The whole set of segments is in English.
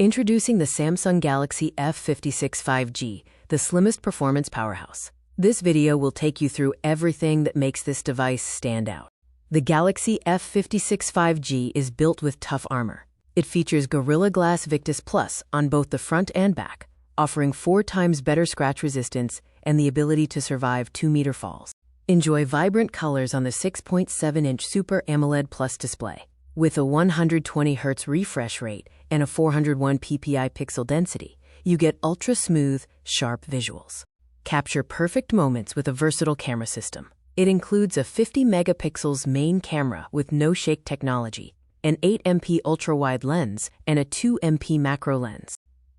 Introducing the Samsung Galaxy F56 5G, the slimmest performance powerhouse. This video will take you through everything that makes this device stand out. The Galaxy F56 5G is built with tough armor. It features Gorilla Glass Victus Plus on both the front and back, offering 4 times better scratch resistance and the ability to survive 2-meter falls. Enjoy vibrant colors on the 6.7-inch Super AMOLED Plus display. With a 120 Hz refresh rate and a 401 ppi pixel density, you get ultra-smooth, sharp visuals. Capture perfect moments with a versatile camera system. It includes a 50 megapixels main camera with no-shake technology, an 8MP ultra-wide lens, and a 2MP macro lens.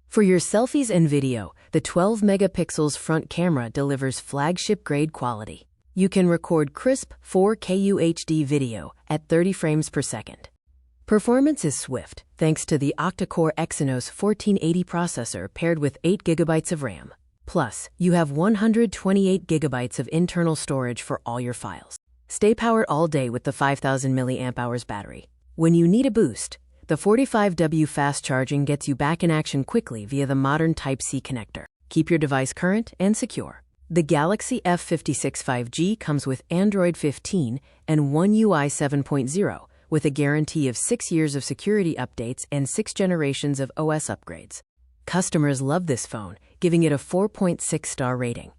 For your selfies and video, the 12 megapixels front camera delivers flagship-grade quality. You can record crisp 4K UHD video at 30 frames per second. Performance is swift thanks to the octa-core Exynos 1480 processor paired with 8 GB of RAM. Plus, you have 128 GB of internal storage for all your files. Stay powered all day with the 5000 mAh battery. When you need a boost, the 45W fast charging gets you back in action quickly via the modern Type-C connector. Keep your device current and secure. The Galaxy F56 5G comes with Android 15 and One UI 7.0, with a guarantee of 6 years of security updates and 6 generations of OS upgrades. Customers love this phone, giving it a 4.6-star rating.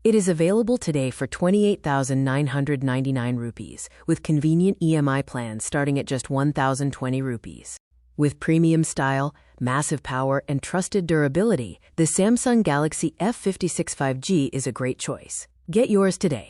It is available today for 28,999 rupees, with convenient EMI plans starting at just 1,020 rupees. With premium style, massive power, and trusted durability, the Samsung Galaxy F56 5G is a great choice. Get yours today.